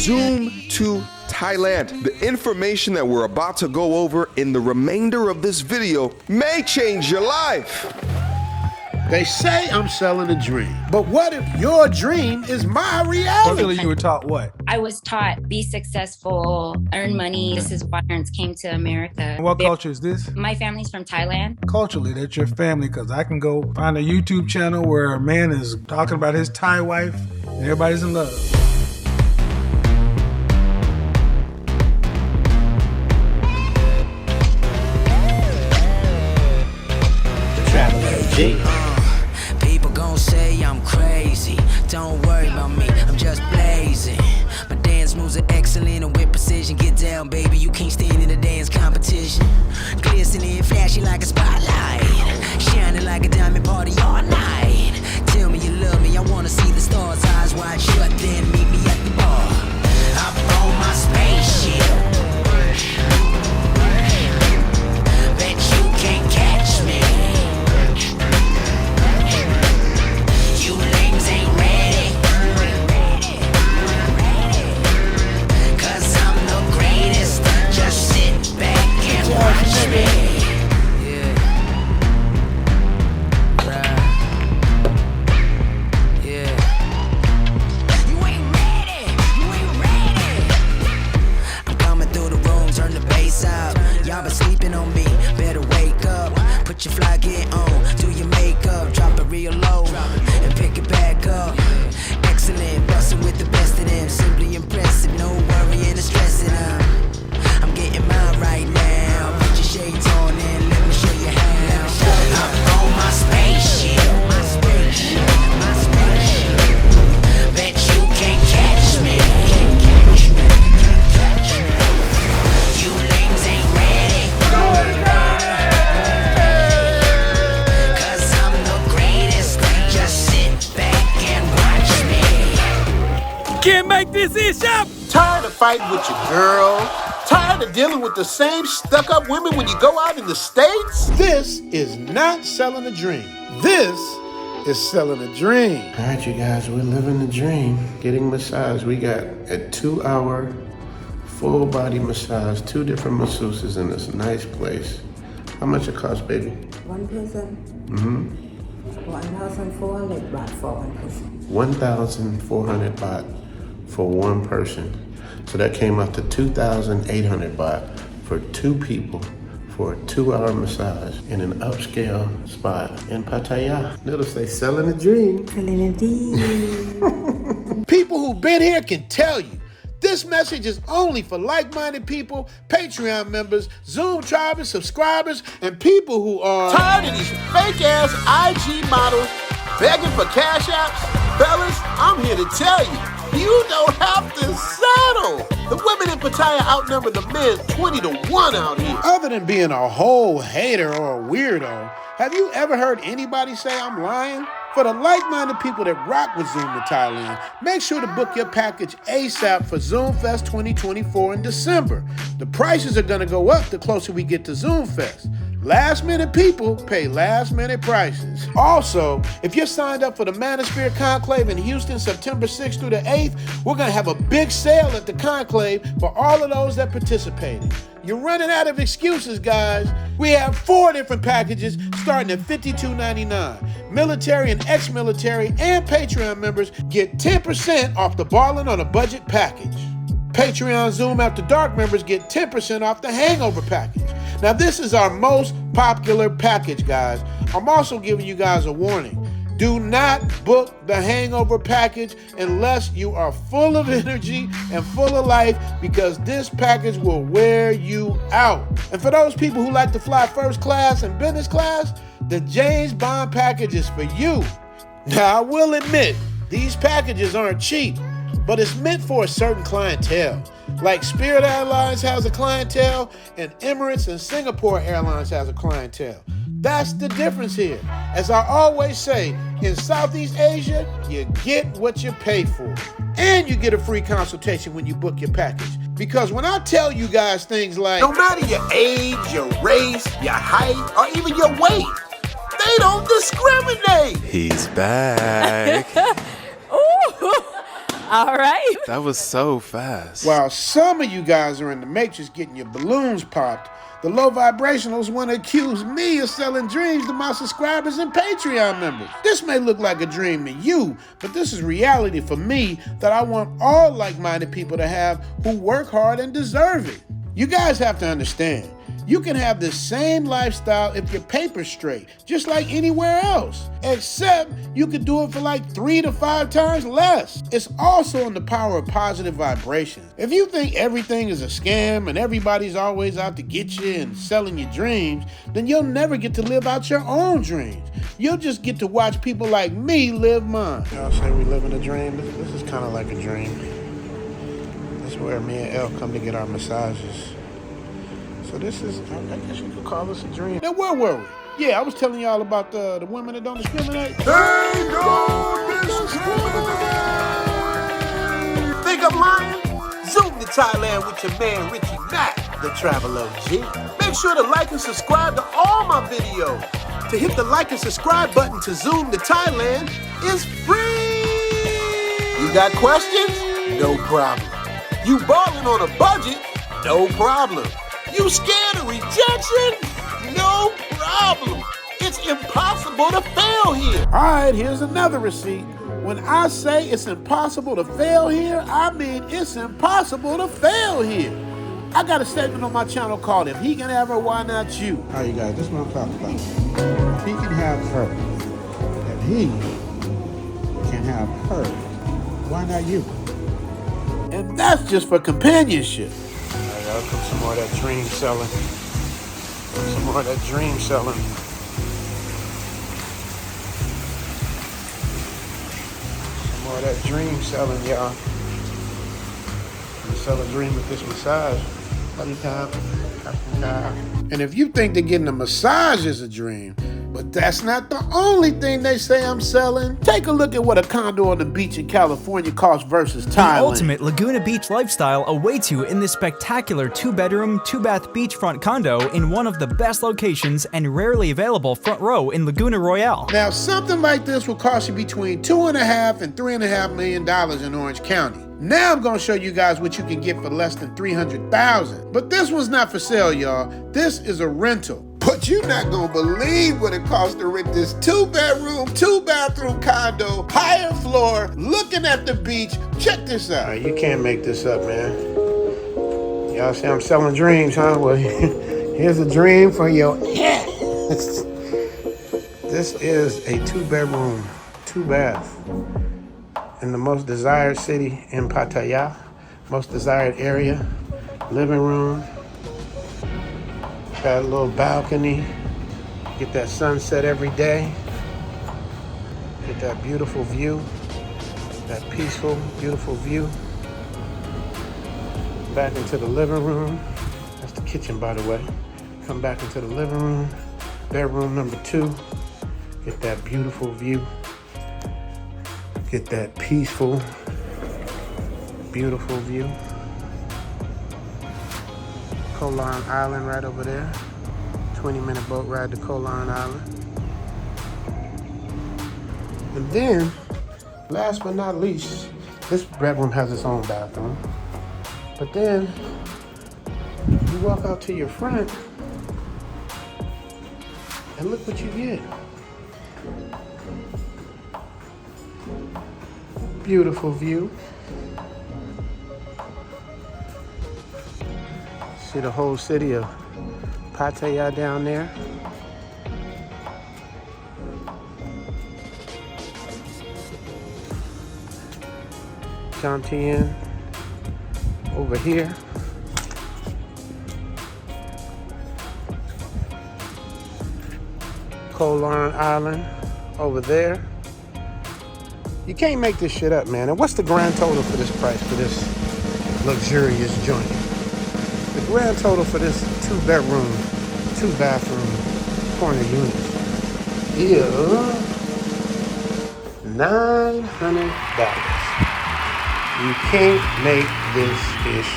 Zoom to Thailand. The information that we're about to go over in the remainder of this video may change your life. They say I'm selling a dream, but what if your dream is my reality? You were taught what? I was taught be successful, earn money. This is why parents came to America. What culture is this? My family's from Thailand. Culturally, that's your family, because I can go find a YouTube channel where a man is talking about his Thai wife and everybody's in love. People gon' say I'm crazy. Don't worry about me, I'm just blazing. My dance moves are excellent and with precision. Get down, baby, you can't stand in a dance competition. Glistening, flashing like a spotlight, shining like a diamond party all night. Tell me you love me, I wanna see the stars. Eyes wide shut, then meet me at the bar. Up on my spaceship. Bet you can't catch me. Y'all been sleeping on me, better wake up. Put your fly gear on, do your makeup. Drop it real low, and pick it back up. Excellent, bustin' with the best of them. Simply impressive, no worrying or stressing out. I'm getting mine right now. Put your shades on and let me show you how. I'm on my spaceship. My spaceship, my spaceship. Bet you can't catch me. You lames ain't ready. Cause I'm the greatest. Just sit back and watch me. Can't make this ish up! Tired of fighting with your girl? Tired of dealing with the same stuck-up women when you go out in the States? This is not selling a dream. This is selling a dream. All right, you guys, we're living the dream. Getting massage. We got a 2-hour full body massage, 2 different masseuses in this nice place. How much it cost, baby? One person? 1,400 baht for one person. 1,400 baht for one person. So that came out to 2,800 baht for 2 people for a 2-hour massage in an upscale spot in Pattaya. Notice they selling a dream. Selling a dream. People who've been here can tell you. This message is only for like-minded people, Patreon members, Zoom tribe and subscribers, and people who are tired of these fake-ass IG models begging for cash apps. Fellas, I'm here to tell you, you don't have to settle. The women in Pattaya outnumber the men 20-1 out here. Other than being a whole hater or a weirdo, have you ever heard anybody say I'm lying? For the like-minded people that rock with Zoom to Thailand, make sure to book your package ASAP for Zoom Fest 2024 in December. The prices are going to go up the closer we get to Zoom Fest. Last-minute people pay last-minute prices. Also, if you're signed up for the Manosphere Conclave in Houston, September 6th through the 8th, we're going to have a big sale at the Conclave for all of those that participated. You're running out of excuses, guys. We have 4 different packages starting at $52.99. Military and ex-military and Patreon members get 10% off the Ballin' on a Budget package. Patreon Zoom After Dark members get 10% off the Hangover package. Now, this is our most popular package, guys. I'm also giving you guys a warning. Do not book the Hangover package unless you are full of energy and full of life, because this package will wear you out. And for those people who like to fly first class and business class, the James Bond package is for you. Now, I will admit, these packages aren't cheap, but it's meant for a certain clientele. Like Spirit Airlines has a clientele, and Emirates and Singapore Airlines has a clientele. That's the difference here. As I always say, in Southeast Asia, you get what you pay for. And you get a free consultation when you book your package. Because when I tell you guys things like, no matter your age, your race, your height, or even your weight, they don't discriminate. He's back. All right. That was so fast. While some of you guys are in the matrix getting your balloons popped, the low vibrationals want to accuse me of selling dreams to my subscribers and Patreon members. This may look like a dream to you, but this is reality for me that I want all like-minded people to have who work hard and deserve it. You guys have to understand, you can have the same lifestyle if your paper's straight, just like anywhere else, except you could do it for like 3 to 5 times less. It's also in the power of positive vibrations. If you think everything is a scam and everybody's always out to get you and selling your dreams, then you'll never get to live out your own dreams. You'll just get to watch people like me live mine. Y'all say we living a dream? This is kind of like a dream. This is where me and Elle come to get our massages. So this is, I guess you could call this a dream. Now, where were we? Yeah, I was telling y'all about the women that don't discriminate. They don't discriminate! Think I'm lying? Zoom to Thailand with your man Richie Mack, the Travel OG. Make sure to like and subscribe to all my videos. To hit the like and subscribe button to Zoom to Thailand is free! You got questions? No problem. You balling on a budget? No problem. You scared of rejection? No problem. It's impossible to fail here. All right, here's another receipt. When I say it's impossible to fail here, I mean it's impossible to fail here. I got a statement on my channel called If He Can Have Her, Why Not You? All right, you guys, this is what I'm talking about. If he can have her, if he can have her, why not you? And that's just for companionship. I'll put some more of that dream selling. Some more of that dream selling. Some more of that dream selling, y'all. I'm selling a dream with this massage. And if you think that getting a massage is a dream, but that's not the only thing they say I'm selling. Take a look at what a condo on the beach in California costs versus Thailand. The ultimate Laguna Beach lifestyle awaits you in this spectacular 2-bedroom, 2-bath beachfront condo in one of the best locations and rarely available front row in Laguna Royale. Now, something like this will cost you between $2.5 and $3.5 million in Orange County. Now I'm gonna show you guys what you can get for less than $300,000. But this one's not for sale, y'all. This is a rental. But you're not gonna believe what it costs to rent this 2-bedroom, 2-bathroom condo, higher floor, looking at the beach. Check this out. You can't make this up, man. Y'all say I'm selling dreams, huh? Well, here's a dream for your head. This is a 2-bedroom, 2-bath in the most desired city in Pattaya, most desired area, living room. Got a little balcony, get that sunset every day, get that beautiful view, that peaceful, beautiful view. Back into the living room. That's the kitchen, by the way. Come back into the living room, bedroom number 2, get that beautiful view, get that peaceful, beautiful view. Kolan Island right over there. 20-minute boat ride to Kolan Island. And then, last but not least, this bedroom has its own bathroom. But then, you walk out to your front, and look what you get. Beautiful view. See the whole city of Pattaya down there. Jomtien over here. Kolan Island over there. You can't make this shit up, man. And what's the grand total for this price, for this luxurious joint? The grand total for this 2-bedroom, 2-bathroom corner unit is $900. You can't make this ish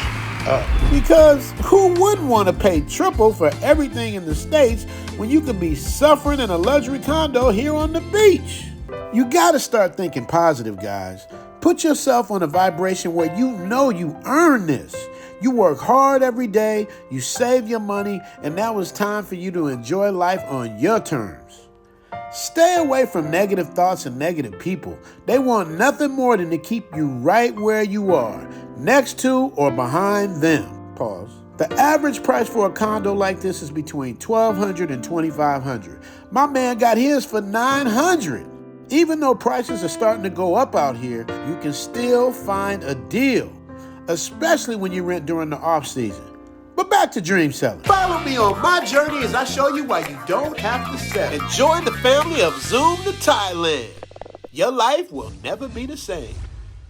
up. Because who wouldn't want to pay triple for everything in the States when you could be suffering in a luxury condo here on the beach? You gotta start thinking positive, guys. Put yourself on a vibration where you know you earn this. You work hard every day, you save your money, and now it's time for you to enjoy life on your terms. Stay away from negative thoughts and negative people. They want nothing more than to keep you right where you are, next to or behind them. Pause. The average price for a condo like this is between $1,200 and $2,500. My man got his for $900. Even though prices are starting to go up out here, you can still find a deal, especially when you rent during the off season. But back to dream selling. Follow me on my journey as I show you why you don't have to settle. And join the family of Zoom to Thailand. Your life will never be the same.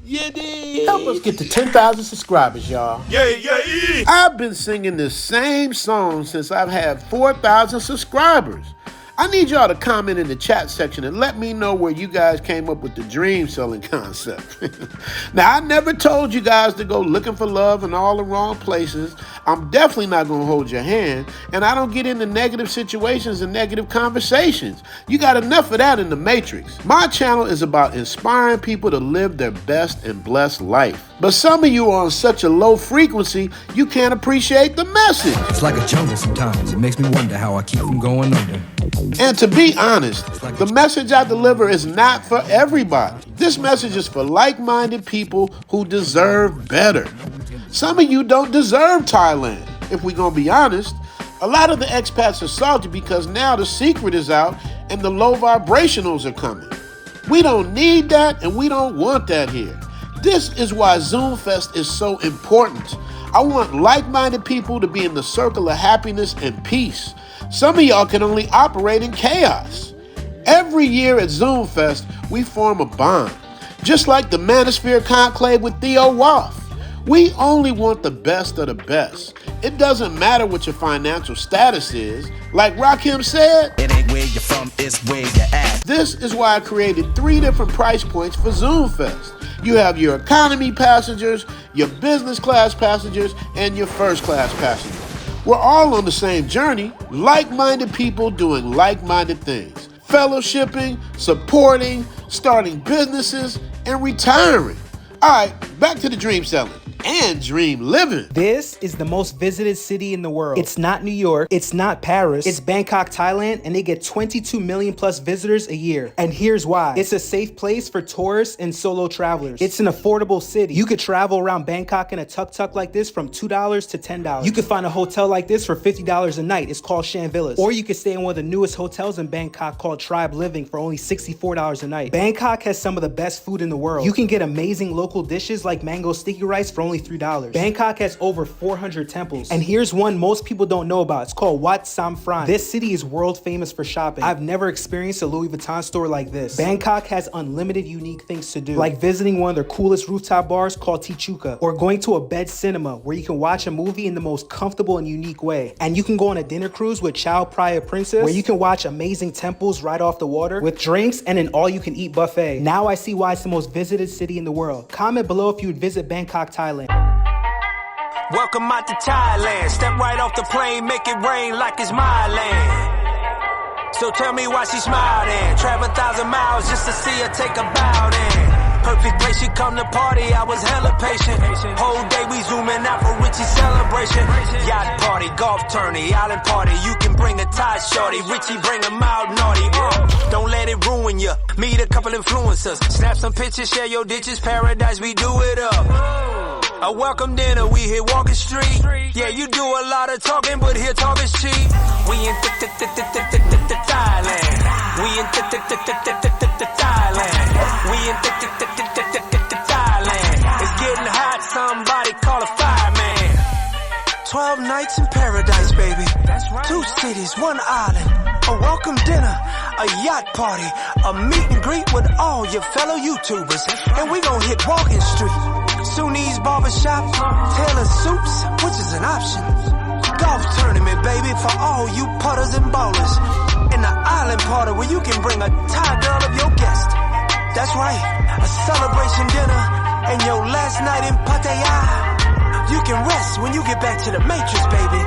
You dig? Help us get to 10,000 subscribers, y'all. Yeah. I've been singing this same song since I've had 4,000 subscribers. I need y'all to comment in the chat section and let me know where you guys came up with the dream selling concept. Now, I never told you guys to go looking for love in all the wrong places. I'm definitely not going to hold your hand, and I don't get into negative situations and negative conversations. You got enough of that in the Matrix. My channel is about inspiring people to live their best and blessed life. But some of you are on such a low frequency, you can't appreciate the message. It's like a jungle sometimes. It makes me wonder how I keep from going under. And to be honest, the message I deliver is not for everybody. This message is for like-minded people who deserve better. Some of you don't deserve Thailand, if we're gonna be honest. A lot of the expats are salty because now the secret is out and the low vibrationals are coming. We don't need that and we don't want that here. This is why Zoom Fest is so important. I want like-minded people to be in the circle of happiness and peace. Some of y'all can only operate in chaos. Every year at Zoom Fest, we form a bond. Just like the Manosphere Conclave with Theo Wolff. We only want the best of the best. It doesn't matter what your financial status is. Like Rakim said, it ain't where you're from, it's where you're at. This is why I created 3 different price points for Zoom Fest. You have your economy passengers, your business class passengers, and your first class passengers. We're all on the same journey, like-minded people doing like-minded things. Fellowshipping, supporting, starting businesses, and retiring. All right, back to the dream selling and dream living. This is the most visited city in the world. It's not New York, it's not Paris, it's Bangkok, Thailand, and they get 22 million plus visitors a year. And here's why. It's a safe place for tourists and solo travelers. It's an affordable city. You could travel around Bangkok in a tuk-tuk like this from $2 to $10. You could find a hotel like this for $50 a night. It's called Shan Villas. Or you could stay in one of the newest hotels in Bangkok called Tribe Living for only $64 a night. Bangkok has some of the best food in the world. You can get amazing local dishes like mango sticky rice for only $3. Bangkok has over 400 temples. And here's one most people don't know about. It's called Wat Sam Phran. This city is world famous for shopping. I've never experienced a Louis Vuitton store like this. Bangkok has unlimited unique things to do, like visiting one of their coolest rooftop bars called Tichuca, or going to a bed cinema where you can watch a movie in the most comfortable and unique way. And you can go on a dinner cruise with Chao Phraya Princess, where you can watch amazing temples right off the water with drinks and an all-you-can-eat buffet. Now I see why it's the most visited city in the world. Comment below if you would visit Bangkok, Thailand. Welcome out to Thailand. Step right off the plane, make it rain like it's my land. So tell me why she smiling. Travel 1,000 miles just to see her take a bow in. Perfect place, she come to party, I was hella patient. Whole day we zooming out for Richie celebration. Yacht party, golf tourney, island party. You can bring a Thai shorty, Richie bring 'em out naughty. Don't let it ruin ya. Meet a couple influencers. Snap some pictures, share your ditches. Paradise, we do it up. A welcome dinner, we hit Walking Street. Yeah, you do a lot of talking, but here talk is cheap. We in Thailand. We in Thailand. We in Thailand. It's getting hot, somebody call a fireman. 12 nights in paradise, baby. 2 cities, 1 island. A welcome dinner, a yacht party, a meet and greet with all your fellow YouTubers. And we gon' hit Walking Street. Sunni's barbershop, Taylor Soups, which is an option. Golf tournament, baby, for all you putters and bowlers. In the island party where you can bring a Thai girl of your guest. That's right, a celebration dinner and your last night in Pattaya. You can rest when you get back to the Matrix, baby.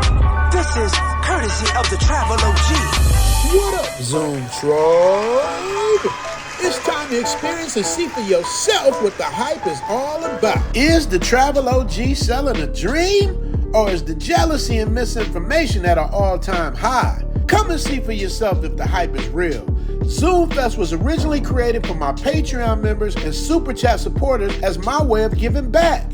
This is courtesy of the Travel OG. What up, Zoom Tribe? It's time to experience and see for yourself what the hype is all about. Is the travel OG selling a dream? Or is the jealousy and misinformation at an all-time high? Come and see for yourself if the hype is real. Zoom Fest was originally created for my Patreon members and Super Chat supporters as my way of giving back.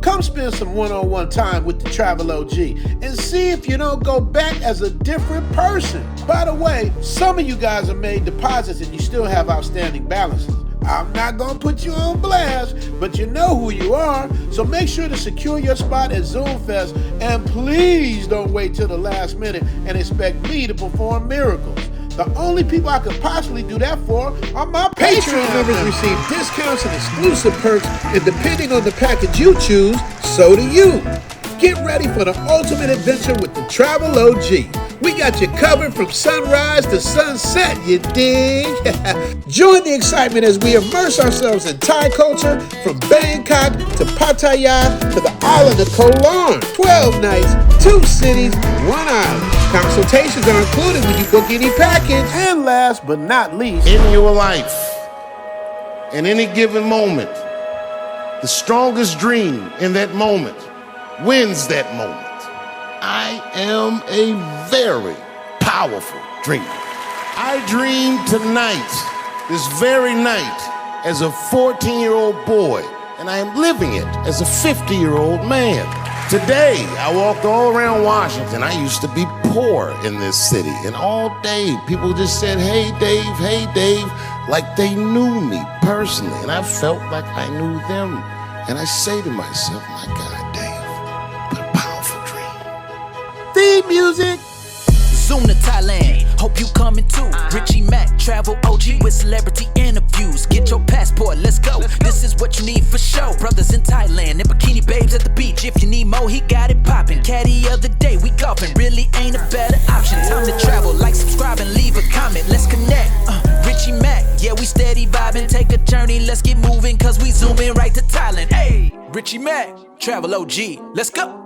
Come spend some one-on-one time with the Travel OG and see if you don't go back as a different person. By the way, some of you guys have made deposits and you still have outstanding balances. I'm not gonna put you on blast, but you know who you are, so make sure to secure your spot at Zoom Fest, and please don't wait till the last minute and expect me to perform miracles. The only people I could possibly do that for are my Patreon members. Receive discounts and exclusive perks, and depending on the package you choose, so do you. Get ready for the ultimate adventure with the Travel OG. We got you covered from sunrise to sunset, you dig? Join the excitement as we immerse ourselves in Thai culture from Bangkok to Pattaya to the island of Koh Larn. 12 nights, 2 cities, 1 island. Consultations are included when you book any package. And last but not least, in your life, in any given moment, the strongest dream in that moment wins that moment. I am a very powerful dreamer. I dreamed tonight, this very night, as a 14-year-old boy, and I am living it as a 50-year-old man. Today, I walked all around Washington. I used to be poor in this city, and all day people just said, hey Dave, like they knew me personally, and I felt like I knew them. And I say to myself, my God, Dave, what a powerful dream. theme music. Zoom to Thailand, hope you coming too. Richie Mac, travel OG with celebrity interviews. Get your passport, let's go. This is what you need for show. Brothers in Thailand and bikini babes at the beach. If you need more, he got it poppin'. Caddy of the day, we golfing. Really ain't a better option. Time to travel, like, subscribe, and leave a comment. Let's connect. Richie Mac, yeah, we steady vibing. Take a journey, let's get moving, cause we zooming right to Thailand. Hey, Richie Mac, travel OG, let's go.